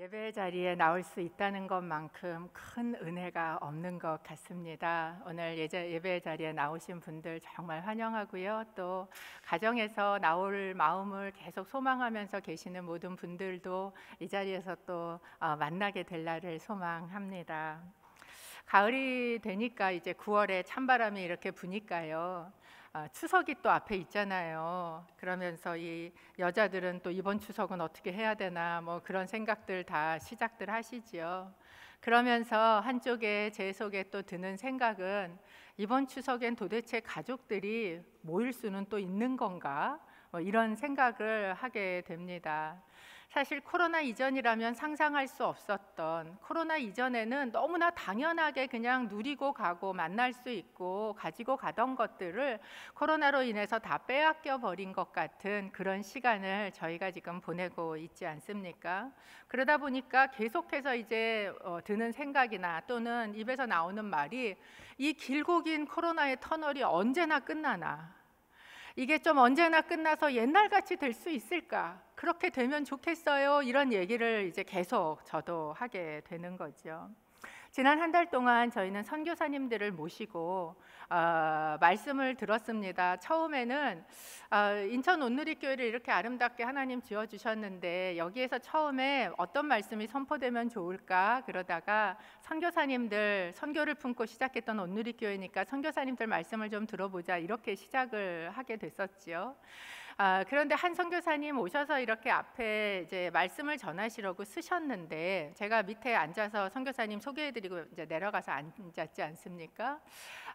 예배 자리에 나올 수 있다는 것만큼 큰 은혜가 없는 것 같습니다. 오늘 예배 자리에 나오신 분들 정말 환영하고요. 또 가정에서 나올 마음을 계속 소망하면서 계시는 모든 분들도 이 자리에서 또 만나게 될 날을 소망합니다. 가을이 되니까 이제 9월에 찬바람이 이렇게 부니까요. 추석이 또 앞에 있잖아요. 그러면서 이 여자들은 또 이번 추석은 어떻게 해야 되나 뭐 그런 생각들 다 시작들 하시지요. 그러면서 한쪽에 제 속에 또 드는 생각은 이번 추석엔 도대체 가족들이 모일 수는 또 있는 건가? 뭐 이런 생각을 하게 됩니다. 사실 코로나 이전이라면 상상할 수 없었던, 코로나 이전에는 너무나 당연하게 그냥 누리고 가고 만날 수 있고 가지고 가던 것들을 코로나로 인해서 다 빼앗겨 버린 것 같은 그런 시간을 저희가 지금 보내고 있지 않습니까? 그러다 보니까 계속해서 이제 드는 생각이나 또는 입에서 나오는 말이 이 길고 긴 코로나의 터널이 언제나 끝나나, 이게 좀 언제나 끝나서 옛날같이 될 수 있을까? 그렇게 되면 좋겠어요. 이런 얘기를 이제 계속 저도 하게 되는 거죠. 지난 한 달 동안 저희는 선교사님들을 모시고 말씀을 들었습니다. 처음에는 인천 온누리교회를 이렇게 아름답게 하나님 지어주셨는데 여기에서 처음에 어떤 말씀이 선포되면 좋을까 그러다가 선교사님들 선교를 품고 시작했던 온누리교회니까 선교사님들 말씀을 좀 들어보자 이렇게 시작을 하게 됐었지요. 그런데 한 선교사님 오셔서 이렇게 앞에 이제 말씀을 전하시려고 쓰셨는데 제가 밑에 앉아서 선교사님 소개해드리고 이제 내려가서 앉았지 않습니까?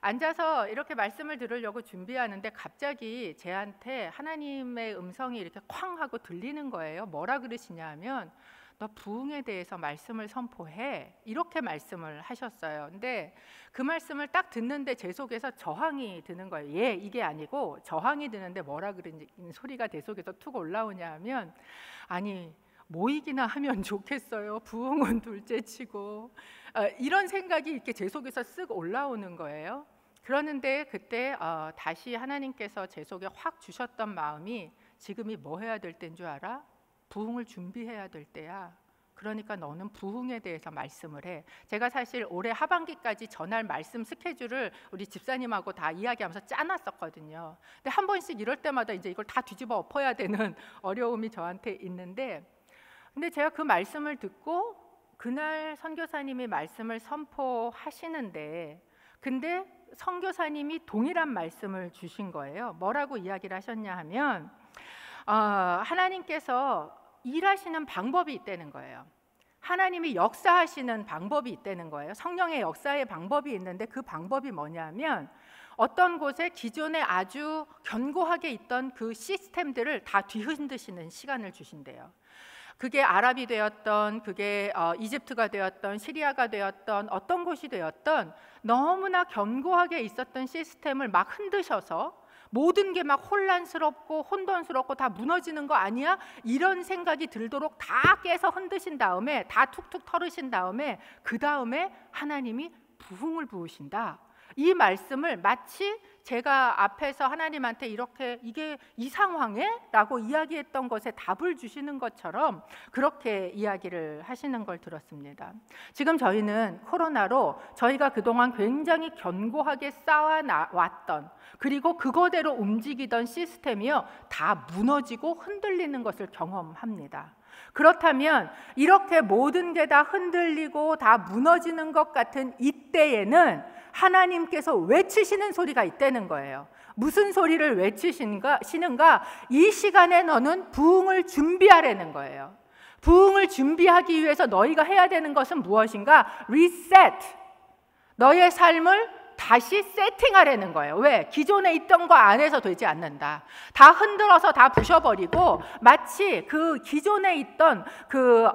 앉아서 이렇게 말씀을 들으려고 준비하는데 갑자기 제한테 하나님의 음성이 이렇게 쾅 하고 들리는 거예요. 뭐라 그러시냐 하면 너 부흥에 대해서 말씀을 선포해, 이렇게 말씀을 하셨어요. 근데 그 말씀을 딱 듣는데 제 속에서 저항이 드는 거예요. 예, 이게 아니고 저항이 드는데 뭐라 그러는 소리가 내 속에서 툭 올라오냐 하면 아니 모이기나 하면 좋겠어요. 부흥은 둘째치고 이런 생각이 이렇게 제 속에서 쓱 올라오는 거예요. 그러는데 그때 다시 하나님께서 제 속에 확 주셨던 마음이 지금이 뭐 해야 될 때인 줄 알아? 부흥을 준비해야 될 때야. 그러니까 너는 부흥에 대해서 말씀을 해. 제가 사실 올해 하반기까지 전할 말씀 스케줄을 우리 집사님하고 다 이야기하면서 짜놨었거든요. 근데 한 번씩 이럴 때마다 이제 이걸 다 뒤집어 엎어야 되는 어려움이 저한테 있는데, 근데 제가 그 말씀을 듣고 그날 선교사님이 말씀을 선포하시는데, 근데 선교사님이 동일한 말씀을 주신 거예요. 뭐라고 이야기를 하셨냐 하면 하나님께서 일하시는 방법이 있다는 거예요. 하나님이 역사하시는 방법이 있다는 거예요. 성령의 역사의 방법이 있는데 그 방법이 뭐냐면 어떤 곳에 기존에 아주 견고하게 있던 그 시스템들을 다 뒤흔드시는 시간을 주신대요. 그게 아랍이 되었던, 그게 이집트가 되었던, 시리아가 되었던, 어떤 곳이 되었던 너무나 견고하게 있었던 시스템을 막 흔드셔서 모든 게 막 혼란스럽고 혼돈스럽고 다 무너지는 거 아니야? 이런 생각이 들도록 다 깨서 흔드신 다음에 다 툭툭 털으신 다음에 그 다음에 하나님이 부흥을 부으신다. 이 말씀을 마치 제가 앞에서 하나님한테 이렇게 이게 이 상황에? 라고 이야기했던 것에 답을 주시는 것처럼 그렇게 이야기를 하시는 걸 들었습니다. 지금 저희는 코로나로 저희가 그동안 굉장히 견고하게 쌓아왔던 그리고 그거대로 움직이던 시스템이요 다 무너지고 흔들리는 것을 경험합니다. 그렇다면 이렇게 모든 게 다 흔들리고 다 무너지는 것 같은 이때에는 하나님께서 외치시는 소리가 있다는 거예요. 무슨 소리를 외치시는가? 이 시간에 너는 부흥을 준비하라는 거예요. 부흥을 준비하기 위해서 너희가 해야 되는 것은 무엇인가? 리셋. 너의 삶을 다시 세팅하라는 거예요. 왜? 기존에 있던 거 안에서 되지 않는다. 다 흔들어서 다 부셔버리고 마치 그 기존에 있던 그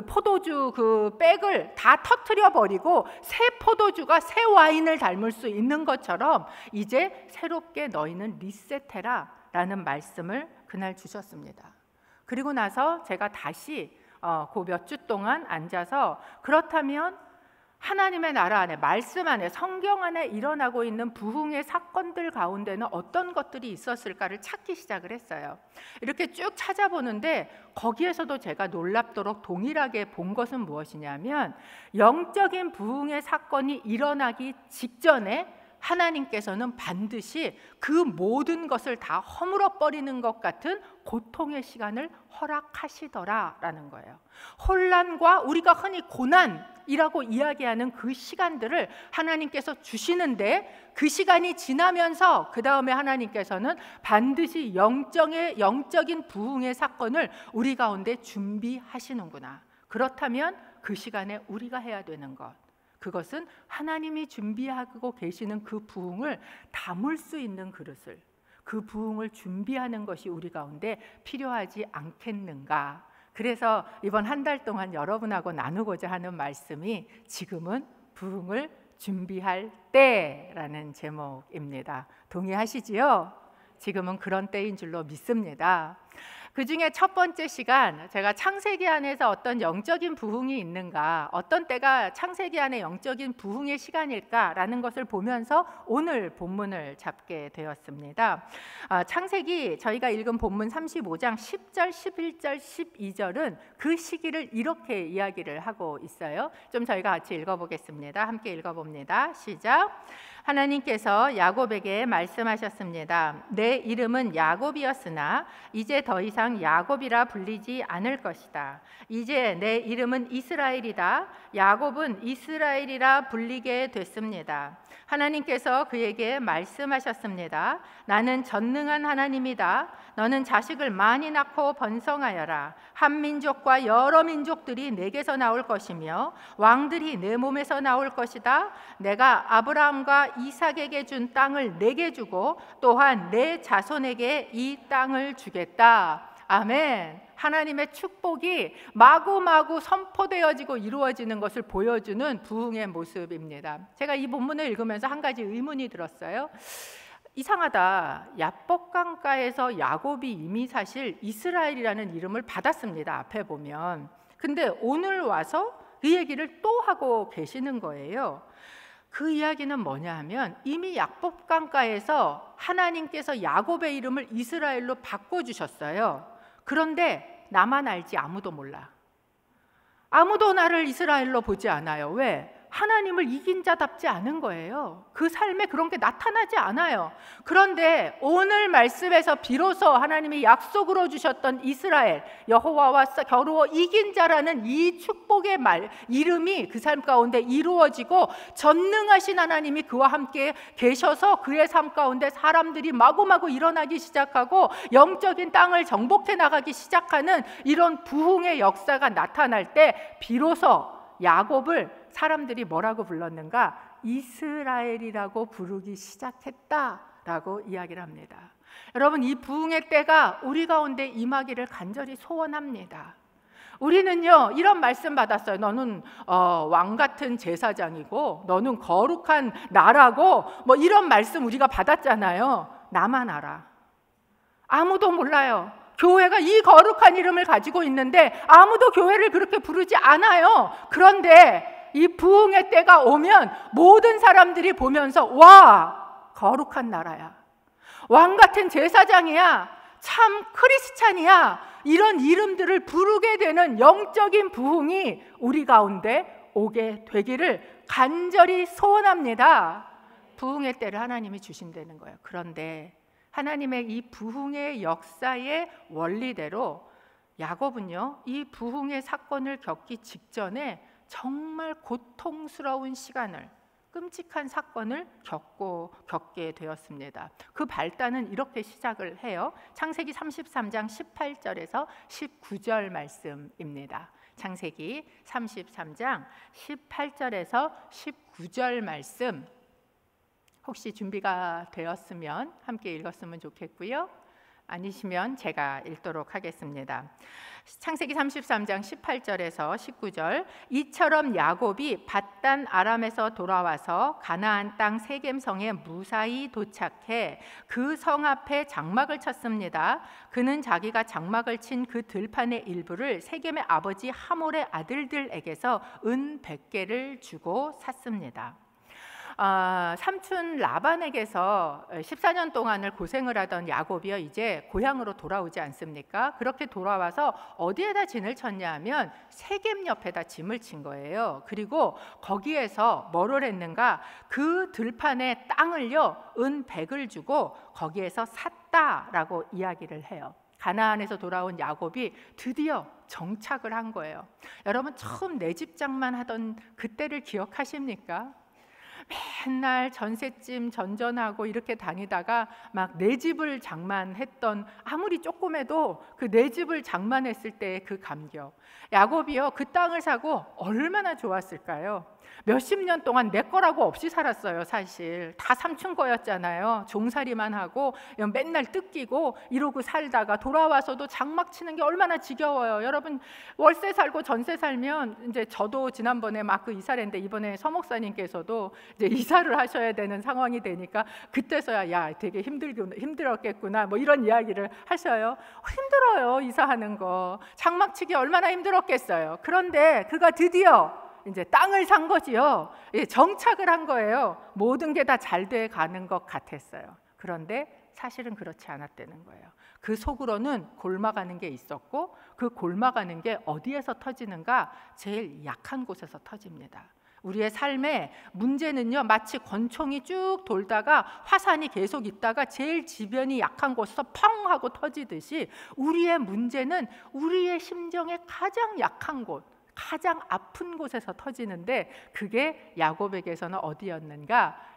포도주 그 백을 다 터트려 버리고 새 포도주가 새 와인을 닮을 수 있는 것처럼 이제 새롭게 너희는 리셋해라 라는 말씀을 그날 주셨습니다. 그리고 나서 제가 다시 그 몇 주 동안 앉아서 그렇다면 하나님의 나라 안에, 말씀 안에, 성경 안에 일어나고 있는 부흥의 사건들 가운데는 어떤 것들이 있었을까를 찾기 시작을 했어요. 이렇게 쭉 찾아보는데 거기에서도 제가 놀랍도록 동일하게 본 것은 무엇이냐면, 영적인 부흥의 사건이 일어나기 직전에 하나님께서는 반드시 그 모든 것을 다 허물어버리는 것 같은 고통의 시간을 허락하시더라라는 거예요. 혼란과 우리가 흔히 고난이라고 이야기하는 그 시간들을 하나님께서 주시는데, 그 시간이 지나면서 그 다음에 하나님께서는 반드시 영적인 부흥의 사건을 우리 가운데 준비하시는구나. 그렇다면 그 시간에 우리가 해야 되는 것, 그것은 하나님이 준비하고 계시는 그 부흥을 담을 수 있는 그릇을, 그 부흥을 준비하는 것이 우리 가운데 필요하지 않겠는가. 그래서 이번 한 달 동안 여러분하고 나누고자 하는 말씀이 지금은 부흥을 준비할 때라는 제목입니다. 동의하시지요? 지금은 그런 때인 줄로 믿습니다. 그 중에 첫 번째 시간, 제가 창세기 안에서 어떤 영적인 부흥이 있는가, 어떤 때가 창세기 안에 영적인 부흥의 시간일까라는 것을 보면서 오늘 본문을 잡게 되었습니다. 창세기 저희가 읽은 본문 35장 10절, 11절, 12절은 그 시기를 이렇게 이야기를 하고 있어요. 좀 저희가 같이 읽어보겠습니다. 함께 읽어봅니다. 시작. 하나님께서 야곱에게 말씀하셨습니다. 내 이름은 야곱이었으나 이제 더 이상 야곱이라 불리지 않을 것이다. 이제 내 이름은 이스라엘이다. 야곱은 이스라엘이라 불리게 됐습니다. 하나님께서 그에게 말씀하셨습니다. 나는 전능한 하나님이다. 너는 자식을 많이 낳고 번성하여라. 한 민족과 여러 민족들이 내게서 나올 것이며 왕들이 내 몸에서 나올 것이다. 내가 아브라함과 이삭에게 준 땅을 내게 주고 또한 내 자손에게 이 땅을 주겠다. 아멘. 하나님의 축복이 마구마구 선포되어지고 이루어지는 것을 보여주는 부흥의 모습입니다. 제가 이 본문을 읽으면서 한 가지 의문이 들었어요. 이상하다. 야복강가에서 야곱이 이미 사실 이스라엘이라는 이름을 받았습니다. 앞에 보면. 근데 오늘 와서 그 얘기를 또 하고 계시는 거예요. 그 이야기는 뭐냐 하면, 이미 야복강가에서 하나님께서 야곱의 이름을 이스라엘로 바꿔주셨어요. 그런데 나만 알지 아무도 몰라. 아무도 나를 이스라엘로 보지 않아요. 왜? 하나님을 이긴 자답지 않은 거예요. 그 삶에 그런 게 나타나지 않아요. 그런데 오늘 말씀에서 비로소 하나님이 약속으로 주셨던 이스라엘, 여호와와 겨루어 이긴 자라는 이 축복의 이름이 그 삶 가운데 이루어지고, 전능하신 하나님이 그와 함께 계셔서 그의 삶 가운데 사람들이 마구마구 일어나기 시작하고 영적인 땅을 정복해 나가기 시작하는 이런 부흥의 역사가 나타날 때 비로소 야곱을 사람들이 뭐라고 불렀는가? 이스라엘이라고 부르기 시작했다라고 이야기를 합니다. 여러분, 이 부흥의 때가 우리 가운데 임하기를 간절히 소원합니다. 우리는요, 이런 말씀 받았어요. 너는 왕 같은 제사장이고 너는 거룩한 나라고, 뭐 이런 말씀 우리가 받았잖아요. 나만 알아. 아무도 몰라요. 교회가 이 거룩한 이름을 가지고 있는데 아무도 교회를 그렇게 부르지 않아요. 그런데 이 부흥의 때가 오면 모든 사람들이 보면서, 와, 거룩한 나라야, 왕 같은 제사장이야, 참 크리스찬이야, 이런 이름들을 부르게 되는 영적인 부흥이 우리 가운데 오게 되기를 간절히 소원합니다. 부흥의 때를 하나님이 주신다는 거예요. 그런데 하나님의 이 부흥의 역사의 원리대로 야곱은요, 이 부흥의 사건을 겪기 직전에 정말 고통스러운 시간을, 끔찍한 사건을 겪게 되었습니다. 그 발단은 이렇게 시작을 해요. 창세기 33장 18절에서 19절 말씀입니다. 창세기 33장 18절에서 19절 말씀, 혹시 준비가 되었으면 함께 읽었으면 좋겠고요. 아니시면 제가 읽도록 하겠습니다. 창세기 33장 18절에서 19절. 이처럼 야곱이 밧단 아람에서 돌아와서 가나안 땅 세겜성에 무사히 도착해 그 성 앞에 장막을 쳤습니다. 그는 자기가 장막을 친 그 들판의 일부를 세겜의 아버지 하몰의 아들들에게서 은 100개를 주고 샀습니다. 삼촌 라반에게서 14년 동안을 고생을 하던 야곱이요, 이제 고향으로 돌아오지 않습니까? 그렇게 돌아와서 어디에다 진을 쳤냐 하면 세겜 옆에다 짐을 친 거예요. 그리고 거기에서 뭐를 했는가? 그 들판의 땅을요, 은 100을 주고 거기에서 샀다라고 이야기를 해요. 가나안에서 돌아온 야곱이 드디어 정착을 한 거예요. 여러분, 처음 내 집장만 하던 그때를 기억하십니까? 맨날 전셋집 전전하고 이렇게 다니다가 막 내 집을 장만했던, 아무리 조그매도 그 내 집을 장만했을 때의 그 감격. 야곱이요, 그 땅을 사고 얼마나 좋았을까요? 몇십 년 동안 내 거라고 없이 살았어요. 사실 다 삼촌 거였잖아요. 종살이만 하고 맨날 뜯기고 이러고 살다가 돌아와서도 장막 치는 게 얼마나 지겨워요. 여러분, 월세 살고 전세 살면, 이제 저도 지난번에 막 그 이사를 했는데 이번에 서목사님께서도 이제 이사를 하셔야 되는 상황이 되니까 그때서야 야, 되게 힘들었겠구나 뭐 이런 이야기를 하셔요. 힘들어요, 이사하는 거. 장막 치기 얼마나 힘들었겠어요. 그런데 그가 드디어 이제 땅을 산 거지요. 정착을 한 거예요. 모든 게 다 잘 돼 가는 것 같았어요. 그런데 사실은 그렇지 않았다는 거예요. 그 속으로는 골마가는 게 있었고, 그 골마가는 게 어디에서 터지는가? 제일 약한 곳에서 터집니다. 우리의 삶의 문제는요, 마치 권총이 쭉 돌다가 화산이 계속 있다가 제일 지변이 약한 곳에서 펑 하고 터지듯이, 우리의 문제는 우리의 심정의 가장 약한 곳, 가장 아픈 곳에서 터지는데, 그게 야곱에게서는 어디였는가?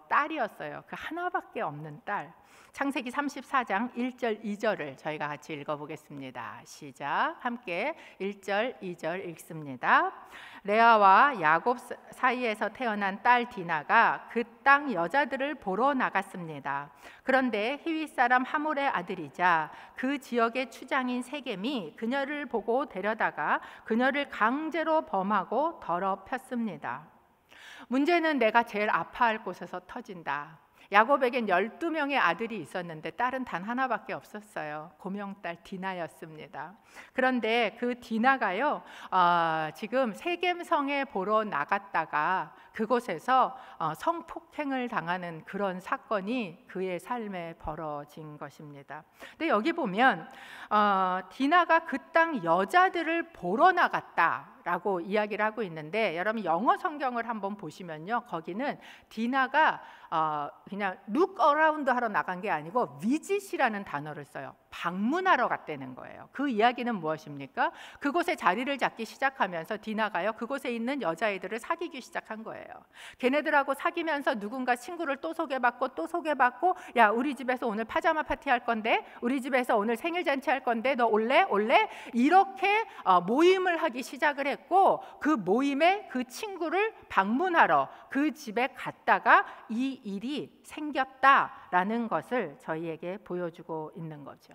딸이었어요. 그 하나밖에 없는 딸. 창세기 34장 1절 2절을 저희가 같이 읽어보겠습니다. 시작. 함께 1절 2절 읽습니다. 레아와 야곱 사이에서 태어난 딸 디나가 그 땅 여자들을 보러 나갔습니다. 그런데 히윗 사람 하몰의 아들이자 그 지역의 추장인 세겜이 그녀를 보고 데려다가 그녀를 강제로 범하고 더럽혔습니다. 문제는 내가 제일 아파할 곳에서 터진다. 야곱에겐 12명의 아들이 있었는데 딸은 단 하나밖에 없었어요. 고명딸 디나였습니다. 그런데 그 디나가요, 지금 세겜성에 보러 나갔다가 그곳에서 성폭행을 당하는 그런 사건이 그의 삶에 벌어진 것입니다. 근데 여기 보면 디나가 그 땅 여자들을 보러 나갔다라고 이야기를 하고 있는데, 여러분 영어 성경을 한번 보시면요, 거기는 디나가 그냥 look around 하러 나간 게 아니고 visit 이라는 단어를 써요. 방문하러 갔다는 거예요. 그 이야기는 무엇입니까? 그곳에 자리를 잡기 시작하면서 디나가요, 그곳에 있는 여자애들을 사귀기 시작한 거예요. 걔네들하고 사귀면서 누군가 친구를 또 소개받고 또 소개받고, 야, 우리 집에서 오늘 파자마 파티 할 건데, 우리 집에서 오늘 생일 잔치 할 건데 너 올래? 이렇게 모임을 하기 시작을 했고, 그 모임에 그 친구를 방문하러 그 집에 갔다가 이 일이 생겼다라는 것을 저희에게 보여주고 있는 거죠.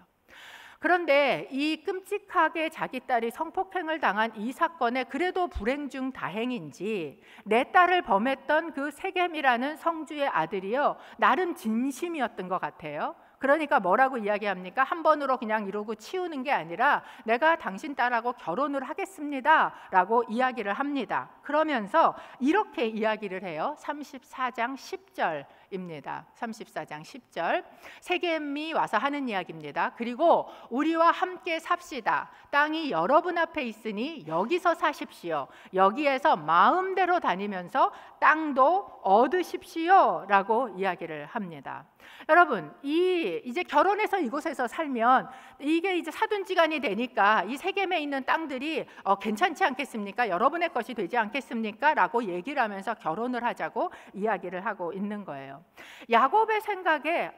그런데 이 끔찍하게 자기 딸이 성폭행을 당한 이 사건에 그래도 불행 중 다행인지 내 딸을 범했던 그 세겜이라는 성주의 아들이요, 나름 진심이었던 것 같아요. 그러니까 뭐라고 이야기합니까? 한 번으로 그냥 이러고 치우는 게 아니라 내가 당신 딸하고 결혼을 하겠습니다 라고 이야기를 합니다. 그러면서 이렇게 이야기를 해요. 34장 10절입니다. 34장 10절. 세겜이 와서 하는 이야기입니다. 그리고 우리와 함께 삽시다. 땅이 여러분 앞에 있으니 여기서 사십시오. 여기에서 마음대로 다니면서 땅도 얻으십시오 라고 이야기를 합니다. 여러분, 이제 결혼해서 이곳에서 살면 이게 이제 사돈지간이 되니까 이 세겜에 있는 땅들이 괜찮지 않겠습니까? 여러분의 것이 되지 않겠습니까? 라고 얘기를 하면서 결혼을 하자고 이야기를 하고 있는 거예요. 야곱의 생각에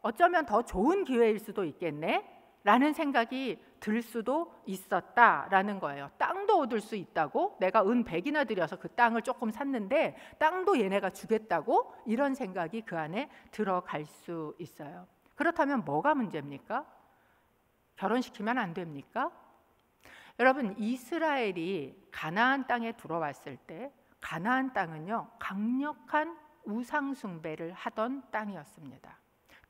어쩌면 더 좋은 기회일 수도 있겠네 라는 생각이 들 수도 있었다라는 거예요. 땅도 얻을 수 있다고? 내가 은 100이나 들여서 그 땅을 조금 샀는데 땅도 얘네가 주겠다고? 이런 생각이 그 안에 들어갈 수 있어요. 그렇다면 뭐가 문제입니까? 결혼시키면 안 됩니까? 여러분, 이스라엘이 가나안 땅에 들어왔을 때 가나안 땅은요, 강력한 우상 숭배를 하던 땅이었습니다.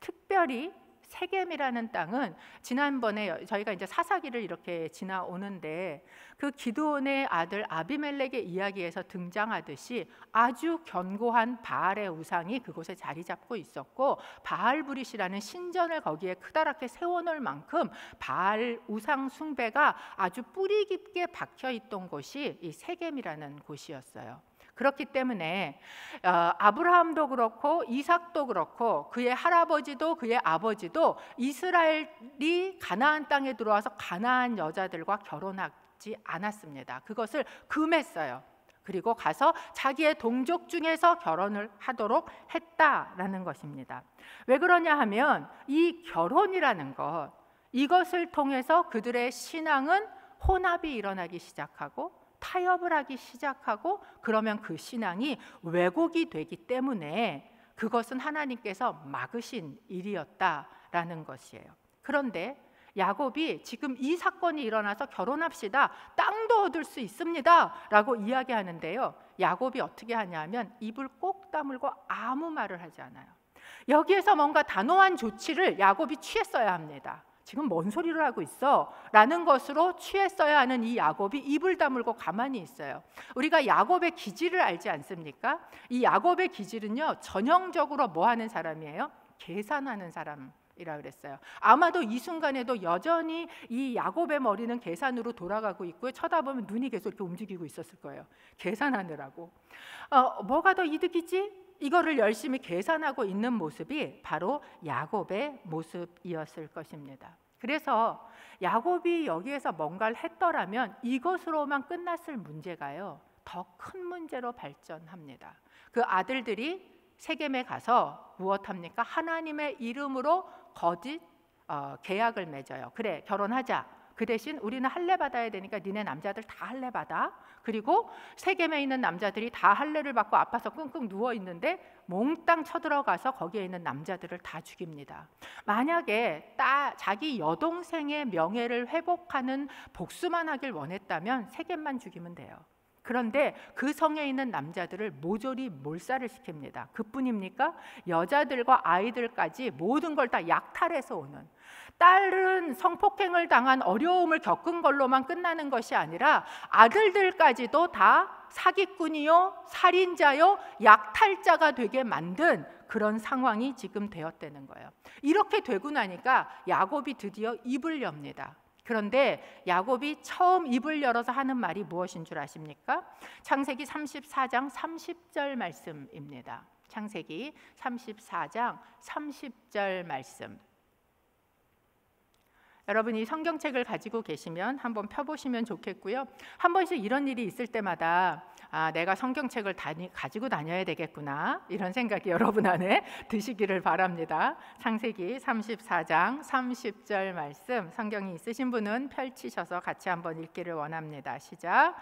특별히 세겜이라는 땅은 지난번에 저희가 이제 사사기를 이렇게 지나오는데 그 기드온의 아들 아비멜렉의 이야기에서 등장하듯이 아주 견고한 바알의 우상이 그곳에 자리 잡고 있었고, 바알브릿이라는 신전을 거기에 크다랗게 세워놓을 만큼 바알 우상 숭배가 아주 뿌리 깊게 박혀 있던 곳이 이 세겜이라는 곳이었어요. 그렇기 때문에 아브라함도 그렇고 이삭도 그렇고 그의 할아버지도 그의 아버지도 이스라엘이 가나안 땅에 들어와서 가나안 여자들과 결혼하지 않았습니다. 그것을 금했어요. 그리고 가서 자기의 동족 중에서 결혼을 하도록 했다라는 것입니다. 왜 그러냐 하면 이 결혼이라는 것, 이것을 통해서 그들의 신앙은 혼합이 일어나기 시작하고 타협을 하기 시작하고, 그러면 그 신앙이 왜곡이 되기 때문에 그것은 하나님께서 막으신 일이었다라는 것이에요. 그런데 야곱이 지금 이 사건이 일어나서 결혼합시다, 땅도 얻을 수 있습니다 라고 이야기하는데요, 야곱이 어떻게 하냐면 입을 꼭 다물고 아무 말을 하지 않아요. 여기에서 뭔가 단호한 조치를 야곱이 취했어야 합니다. 지금 뭔 소리를 하고 있어? 라는 것으로 취했어야 하는 이 야곱이 입을 다물고 가만히 있어요. 우리가 야곱의 기질을 알지 않습니까? 이 야곱의 기질은요, 전형적으로 뭐 하는 사람이에요? 계산하는 사람이라 그랬어요. 아마도 이 순간에도 여전히 이 야곱의 머리는 계산으로 돌아가고 있고요, 쳐다보면 눈이 계속 이렇게 움직이고 있었을 거예요. 계산하느라고 뭐가 더 이득이지? 이거를 열심히 계산하고 있는 모습이 바로 야곱의 모습이었을 것입니다. 그래서 야곱이 여기에서 뭔가를 했더라면 이것으로만 끝났을 문제가요, 더 큰 문제로 발전합니다. 그 아들들이 세겜에 가서 무엇합니까? 하나님의 이름으로 거짓 계약을 맺어요. 그래, 결혼하자. 그 대신 우리는 할례 받아야 되니까 니네 남자들 다 할례 받아. 그리고 세겜에 있는 남자들이 다 할례를 받고 아파서 끙끙 누워 있는데 몽땅 쳐들어가서 거기에 있는 남자들을 다 죽입니다. 만약에 자기 여동생의 명예를 회복하는 복수만 하길 원했다면 세겜만 죽이면 돼요. 그런데 그 성에 있는 남자들을 모조리 몰살을 시킵니다. 그뿐입니까? 여자들과 아이들까지 모든 걸 다 약탈해서 오는, 딸은 성폭행을 당한 어려움을 겪은 걸로만 끝나는 것이 아니라 아들들까지도 다 사기꾼이요, 살인자요, 약탈자가 되게 만든 그런 상황이 지금 되었다는 거예요. 이렇게 되고 나니까 야곱이 드디어 입을 엽니다. 그런데 야곱이 처음 입을 열어서 하는 말이 무엇인 줄 아십니까? 창세기 34장 30절 말씀입니다. 창세기 34장 30절 말씀. 여러분이 성경책을 가지고 계시면 한번 펴보시면 좋겠고요. 한 번씩 이런 일이 있을 때마다 내가 성경책을 가지고 다녀야 되겠구나, 이런 생각이 여러분 안에 드시기를 바랍니다. 창세기 34장 30절 말씀, 성경이 있으신 분은 펼치셔서 같이 한번 읽기를 원합니다. 시작.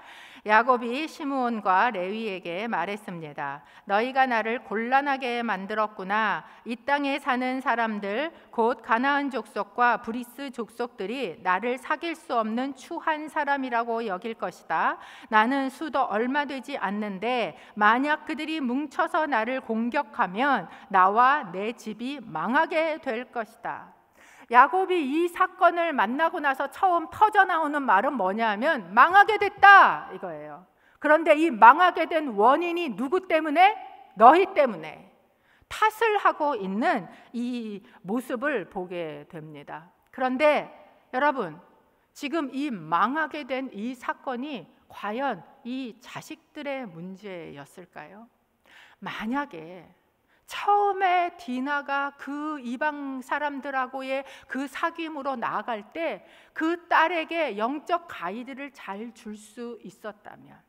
야곱이 시므온과 레위에게 말했습니다. 너희가 나를 곤란하게 만들었구나. 이 땅에 사는 사람들 곧 가나안 족속과 브리스 족속들이 나를 사귈 수 없는 추한 사람이라고 여길 것이다. 나는 수도 얼마 되지 않는데 만약 그들이 뭉쳐서 나를 공격하면 나와 내 집이 망하게 될 것이다. 야곱이 이 사건을 만나고 나서 처음 터져나오는 말은 뭐냐면 망하게 됐다, 이거예요. 그런데 이 망하게 된 원인이 누구 때문에? 너희 때문에. 탓을 하고 있는 이 모습을 보게 됩니다. 그런데 여러분, 지금 이 망하게 된 이 사건이 과연 이 자식들의 문제였을까요? 만약에 처음에 디나가 그 이방 사람들하고의 그 사귐으로 나아갈 때 그 딸에게 영적 가이드를 잘 줄 수 있었다면,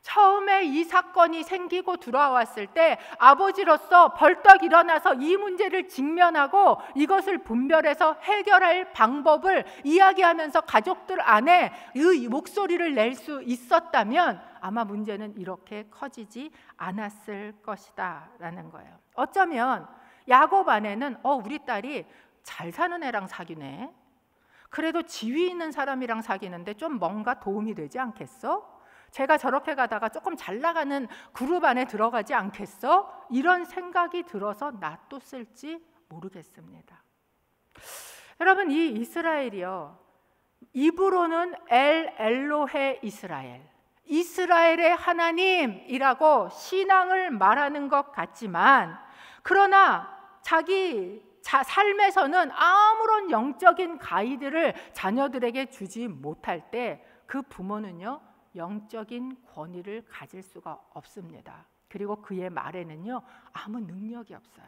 처음에 이 사건이 생기고 들어왔을 때 아버지로서 벌떡 일어나서 이 문제를 직면하고 이것을 분별해서 해결할 방법을 이야기하면서 가족들 안에 이 목소리를 낼 수 있었다면 아마 문제는 이렇게 커지지 않았을 것이다 라는 거예요. 어쩌면 야곱 아내는 우리 딸이 잘 사는 애랑 사귀네. 그래도 지위 있는 사람이랑 사귀는데 좀 뭔가 도움이 되지 않겠어? 제가 저렇게 가다가 조금 잘 나가는 그룹 안에 들어가지 않겠어? 이런 생각이 들어서 놔뒀을지 모르겠습니다. 여러분, 이 이스라엘이요, 입으로는 엘로헤 이스라엘, 이스라엘의 하나님이라고 신앙을 말하는 것 같지만, 그러나 자기 삶에서는 아무런 영적인 가이드를 자녀들에게 주지 못할 때 그 부모는요, 영적인 권위를 가질 수가 없습니다. 그리고 그의 말에는요, 아무 능력이 없어요.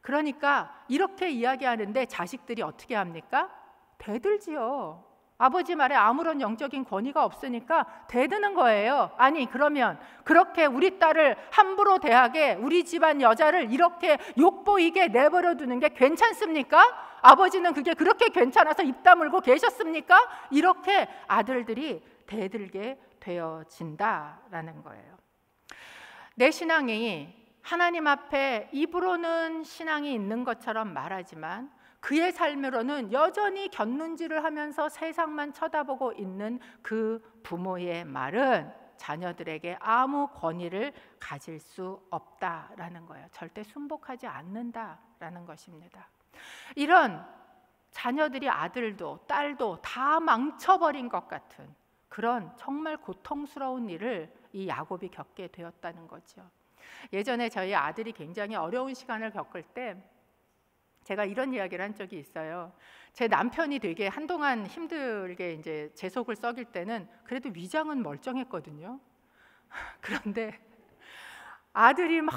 그러니까 이렇게 이야기하는데 자식들이 어떻게 합니까? 대들지요. 아버지 말에 아무런 영적인 권위가 없으니까 대드는 거예요. 아니, 그러면 그렇게 우리 딸을 함부로 대하게, 우리 집안 여자를 이렇게 욕보이게 내버려 두는 게 괜찮습니까? 아버지는 그게 그렇게 괜찮아서 입 다물고 계셨습니까? 이렇게 아들들이 대들게 되어진다라는 거예요. 내 신앙이 하나님 앞에 입으로는 신앙이 있는 것처럼 말하지만 그의 삶으로는 여전히 곁눈질을 하면서 세상만 쳐다보고 있는 그 부모의 말은 자녀들에게 아무 권위를 가질 수 없다라는 거예요. 절대 순복하지 않는다라는 것입니다. 이런 자녀들이 아들도 딸도 다 망쳐버린 것 같은 그런 정말 고통스러운 일을 이 야곱이 겪게 되었다는 거죠. 예전에 저희 아들이 굉장히 어려운 시간을 겪을 때 제가 이런 이야기를 한 적이 있어요. 제 남편이 되게 한동안 힘들게 이제 제 속을 썩일 때는 그래도 위장은 멀쩡했거든요. 그런데 아들이 막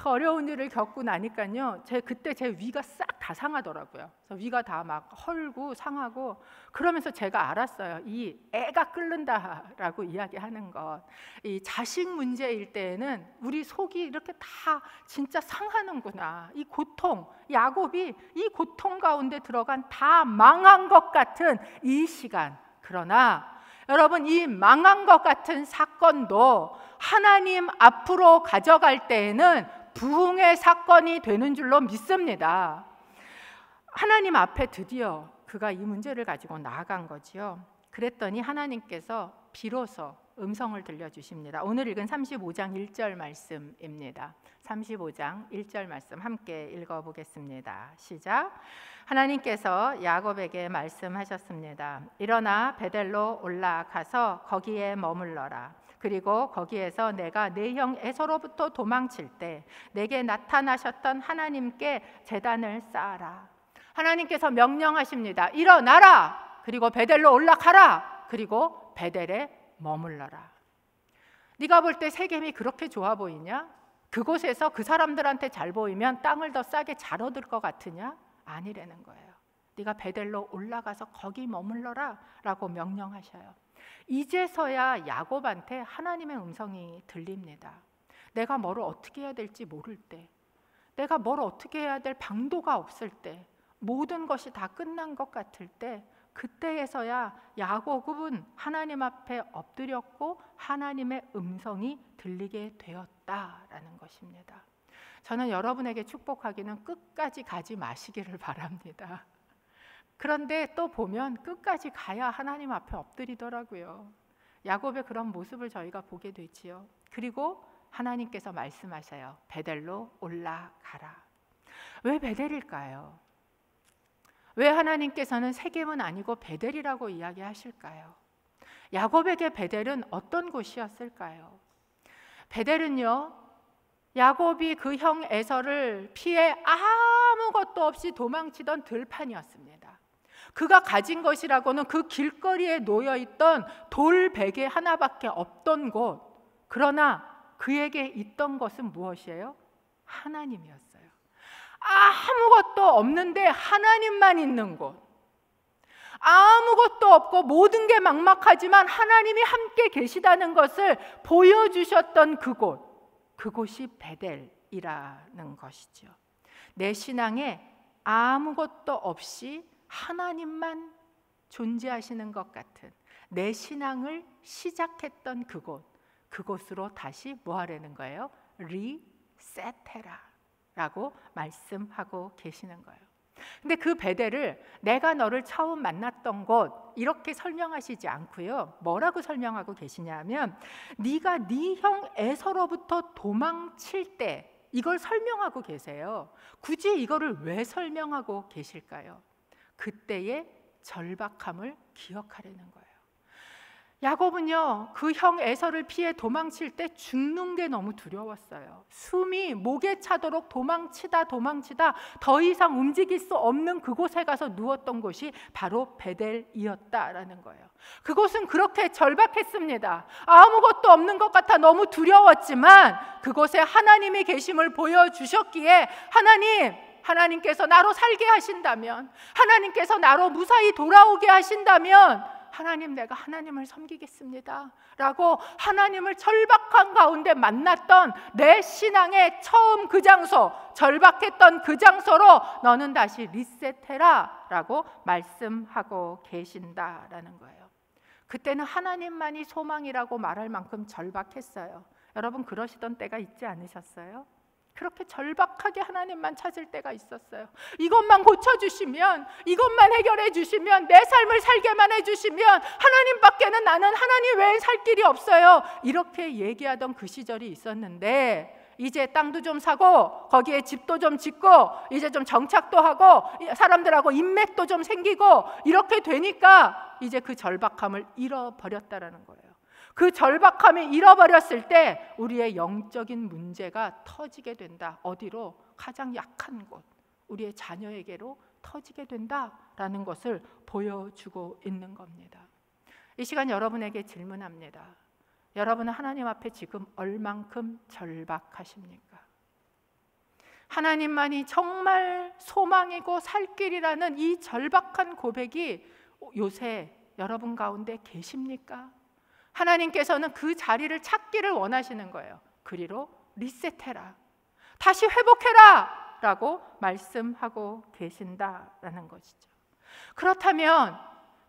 어려운 일을 겪고 나니까요, 그때 제 위가 싹 다 상하더라고요. 그래서 위가 다 막 헐고 상하고, 그러면서 제가 알았어요. 이 애가 끓는다라고 이야기하는 것, 이 자식 문제일 때에는 우리 속이 이렇게 다 진짜 상하는구나. 이 고통, 야곱이 이 고통 가운데 들어간 다 망한 것 같은 이 시간. 그러나 여러분, 이 망한 것 같은 사건도 하나님 앞으로 가져갈 때에는 부흥의 사건이 되는 줄로 믿습니다. 하나님 앞에 드디어 그가 이 문제를 가지고 나아간 거지요. 그랬더니 하나님께서 비로소 음성을 들려주십니다. 오늘 읽은 35장 1절 말씀입니다. 35장 1절 말씀 함께 읽어보겠습니다. 시작. 하나님께서 야곱에게 말씀하셨습니다. 일어나 베델로 올라가서 거기에 머물러라. 그리고 거기에서 내가 내 형 에서로부터 도망칠 때 내게 나타나셨던 하나님께 제단을 쌓아라. 하나님께서 명령하십니다. 일어나라. 그리고 베델로 올라가라. 그리고 베델에 머물러라. 네가 볼 때 세겜이 그렇게 좋아 보이냐? 그곳에서 그 사람들한테 잘 보이면 땅을 더 싸게 잘 얻을 것 같으냐? 아니라는 거예요. 네가 베델로 올라가서 거기 머물러라 라고 명령하셔요. 이제서야 야곱한테 하나님의 음성이 들립니다. 내가 뭐를 어떻게 해야 될지 모를 때, 내가 뭘 어떻게 해야 될 방도가 없을 때, 모든 것이 다 끝난 것 같을 때, 그때에서야 야곱은 하나님 앞에 엎드렸고 하나님의 음성이 들리게 되었다라는 것입니다. 저는 여러분에게 축복하기는 끝까지 가지 마시기를 바랍니다. 그런데 또 보면 끝까지 가야 하나님 앞에 엎드리더라고요. 야곱의 그런 모습을 저희가 보게 되지요. 그리고 하나님께서 말씀하셔요. 베델로 올라가라. 왜 베델일까요? 왜 하나님께서는 세겜은 아니고 베델이라고 이야기하실까요? 야곱에게 베델은 어떤 곳이었을까요? 베델은요, 야곱이 그 형 에서를 피해 아무것도 없이 도망치던 들판이었습니다. 그가 가진 것이라고는 그 길거리에 놓여있던 돌베개 하나밖에 없던 곳. 그러나 그에게 있던 것은 무엇이에요? 하나님이었어요. 아무것도 없는데 하나님만 있는 곳. 아무것도 없고 모든 게 막막하지만 하나님이 함께 계시다는 것을 보여주셨던 그곳. 그곳이 베델이라는 것이죠. 내 신앙에 아무것도 없이 하나님만 존재하시는 것 같은 내 신앙을 시작했던 그곳, 그곳으로 다시 뭐 하라는 거예요? 리셋해라. 라고 말씀하고 계시는 거예요. 근데 그 베델을 내가 너를 처음 만났던 곳 이렇게 설명하시지 않고요, 뭐라고 설명하고 계시냐면 네가 네 형 에서로부터 도망칠 때, 이걸 설명하고 계세요. 굳이 이거를 왜 설명하고 계실까요? 그때의 절박함을 기억하려는 거예요. 야곱은요, 그 형 에서를 피해 도망칠 때 죽는 게 너무 두려웠어요. 숨이 목에 차도록 도망치다 더 이상 움직일 수 없는 그곳에 가서 누웠던 곳이 바로 베델이었다라는 거예요. 그곳은 그렇게 절박했습니다. 아무것도 없는 것 같아 너무 두려웠지만 그곳에 하나님의 계심을 보여주셨기에 하나님께서 나로 살게 하신다면, 하나님께서 나로 무사히 돌아오게 하신다면 하나님, 내가 하나님을 섬기겠습니다 라고 하나님을 절박한 가운데 만났던 내 신앙의 처음 그 장소, 절박했던 그 장소로 너는 다시 리셋해라 라고 말씀하고 계신다라는 거예요. 그때는 하나님만이 소망이라고 말할 만큼 절박했어요. 여러분, 그러시던 때가 있지 않으셨어요? 그렇게 절박하게 하나님만 찾을 때가 있었어요. 이것만 고쳐주시면, 이것만 해결해 주시면, 내 삶을 살게만 해주시면 하나님밖에는 나는 하나님 외엔 살 길이 없어요, 이렇게 얘기하던 그 시절이 있었는데, 이제 땅도 좀 사고 거기에 집도 좀 짓고 이제 좀 정착도 하고 사람들하고 인맥도 좀 생기고 이렇게 되니까 이제 그 절박함을 잃어버렸다라는 거예요. 그 절박함이 잃어버렸을 때 우리의 영적인 문제가 터지게 된다. 어디로? 가장 약한 곳, 우리의 자녀에게로 터지게 된다라는 것을 보여주고 있는 겁니다. 이 시간 여러분에게 질문합니다. 여러분은 하나님 앞에 지금 얼만큼 절박하십니까? 하나님만이 정말 소망이고 살 길이라는 이 절박한 고백이 요새 여러분 가운데 계십니까? 하나님께서는 그 자리를 찾기를 원하시는 거예요. 그리로 리셋해라, 다시 회복해라 라고 말씀하고 계신다라는 것이죠. 그렇다면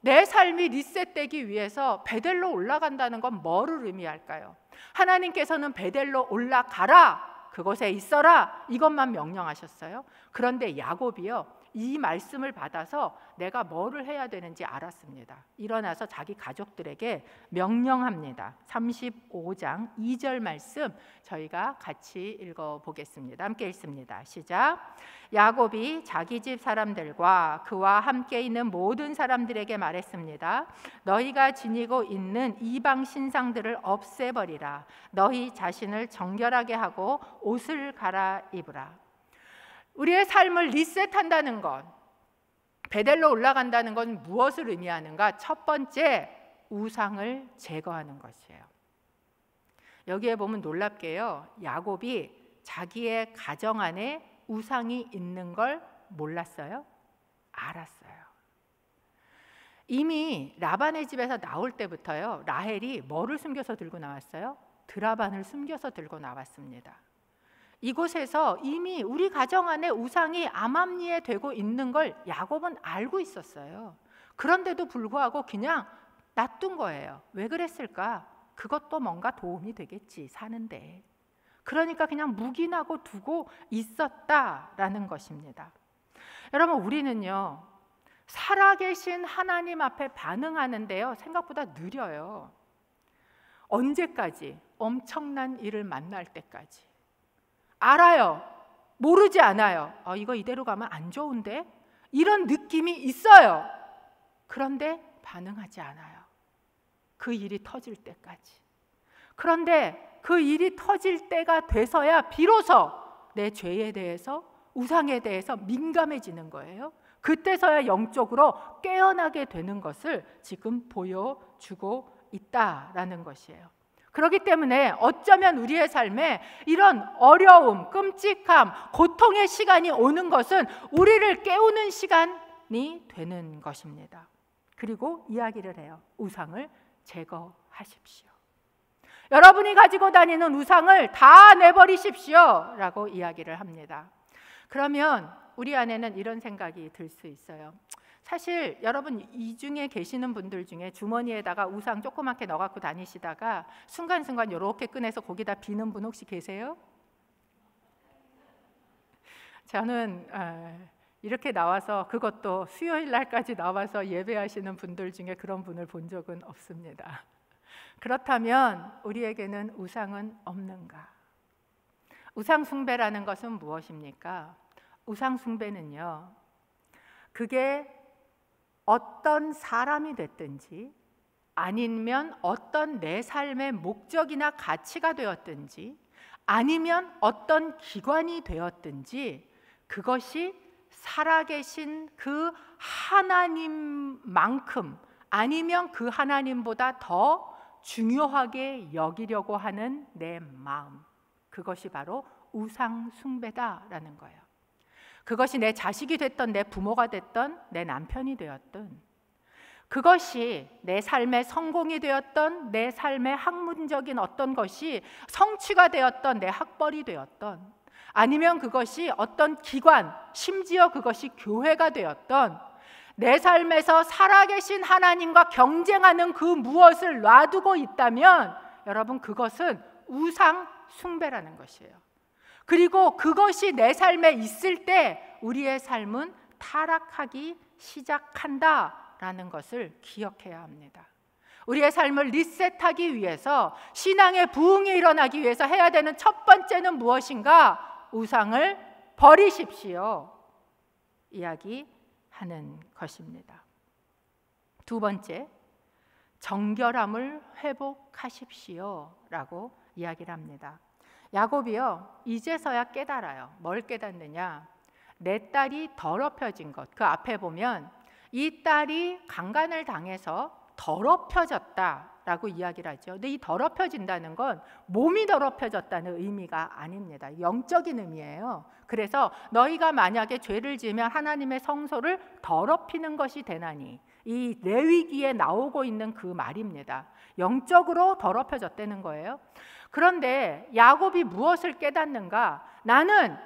내 삶이 리셋되기 위해서 베델로 올라간다는 건 뭐를 의미할까요? 하나님께서는 베델로 올라가라, 그곳에 있어라, 이것만 명령하셨어요. 그런데 야곱이요, 이 말씀을 받아서 내가 뭐를 해야 되는지 알았습니다. 일어나서 자기 가족들에게 명령합니다. 35장 2절 말씀 저희가 같이 읽어보겠습니다. 함께 읽습니다. 시작. 야곱이 자기 집 사람들과 그와 함께 있는 모든 사람들에게 말했습니다. 너희가 지니고 있는 이방 신상들을 없애버리라. 너희 자신을 정결하게 하고 옷을 갈아입으라. 우리의 삶을 리셋한다는 것, 베델로 올라간다는 건 무엇을 의미하는가? 첫 번째, 우상을 제거하는 것이에요. 여기에 보면 놀랍게요, 야곱이 자기의 가정 안에 우상이 있는 걸 몰랐어요? 알았어요. 이미 라반의 집에서 나올 때부터요, 라헬이 뭐를 숨겨서 들고 나왔어요? 드라반을 숨겨서 들고 나왔습니다. 이곳에서 이미 우리 가정 안에 우상이 암암리에 되고 있는 걸 야곱은 알고 있었어요. 그런데도 불구하고 그냥 놔둔 거예요. 왜 그랬을까? 그것도 뭔가 도움이 되겠지, 사는데. 그러니까 그냥 묵인하고 두고 있었다라는 것입니다. 여러분, 우리는요, 살아계신 하나님 앞에 반응하는데요, 생각보다 느려요. 언제까지? 엄청난 일을 만날 때까지. 알아요. 모르지 않아요. 이거 이대로 가면 안 좋은데? 이런 느낌이 있어요. 그런데 반응하지 않아요. 그 일이 터질 때까지. 그런데 그 일이 터질 때가 돼서야 비로소 내 죄에 대해서, 우상에 대해서 민감해지는 거예요. 그때서야 영적으로 깨어나게 되는 것을 지금 보여주고 있다라는 것이에요. 그렇기 때문에 어쩌면 우리의 삶에 이런 어려움, 끔찍함, 고통의 시간이 오는 것은 우리를 깨우는 시간이 되는 것입니다. 그리고 이야기를 해요. 우상을 제거하십시오. 여러분이 가지고 다니는 우상을 다 내버리십시오 라고 이야기를 합니다. 그러면 우리 안에는 이런 생각이 들 수 있어요. 사실 여러분, 이 중에 계시는 분들 중에 주머니에다가 우상 조그맣게 넣어갖고 다니시다가 순간순간 이렇게 꺼내서 거기다 비는 분 혹시 계세요? 저는 이렇게 나와서, 그것도 수요일 날까지 나와서 예배하시는 분들 중에 그런 분을 본 적은 없습니다. 그렇다면 우리에게는 우상은 없는가? 우상 숭배라는 것은 무엇입니까? 우상 숭배는요, 그게 어떤 사람이 됐든지 아니면 어떤 내 삶의 목적이나 가치가 되었든지 아니면 어떤 기관이 되었든지 그것이 살아계신 그 하나님만큼 아니면 그 하나님보다 더 중요하게 여기려고 하는 내 마음, 그것이 바로 우상 숭배다라는 거예요. 그것이 내 자식이 됐던, 내 부모가 됐던, 내 남편이 되었던, 그것이 내 삶의 성공이 되었던, 내 삶의 학문적인 어떤 것이 성취가 되었던, 내 학벌이 되었던, 아니면 그것이 어떤 기관, 심지어 그것이 교회가 되었던, 내 삶에서 살아계신 하나님과 경쟁하는 그 무엇을 놔두고 있다면 여러분, 그것은 우상 숭배라는 것이에요. 그리고 그것이 내 삶에 있을 때 우리의 삶은 타락하기 시작한다라는 것을 기억해야 합니다. 우리의 삶을 리셋하기 위해서, 신앙의 부흥이 일어나기 위해서 해야 되는 첫 번째는 무엇인가? 우상을 버리십시오 이야기하는 것입니다. 두 번째, 정결함을 회복하십시오 라고 이야기를 합니다. 야곱이요, 이제서야 깨달아요. 뭘 깨닫느냐? 내 딸이 더럽혀진 것. 그 앞에 보면 이 딸이 강간을 당해서 더럽혀졌다라고 이야기를 하죠. 근데 이 더럽혀진다는 건 몸이 더럽혀졌다는 의미가 아닙니다. 영적인 의미예요. 그래서 너희가 만약에 죄를 지으면 하나님의 성소를 더럽히는 것이 되나니, 이 레위기에 나오고 있는 그 말입니다. 영적으로 더럽혀졌다는 거예요. 그런데 야곱이 무엇을 깨닫는가? 나는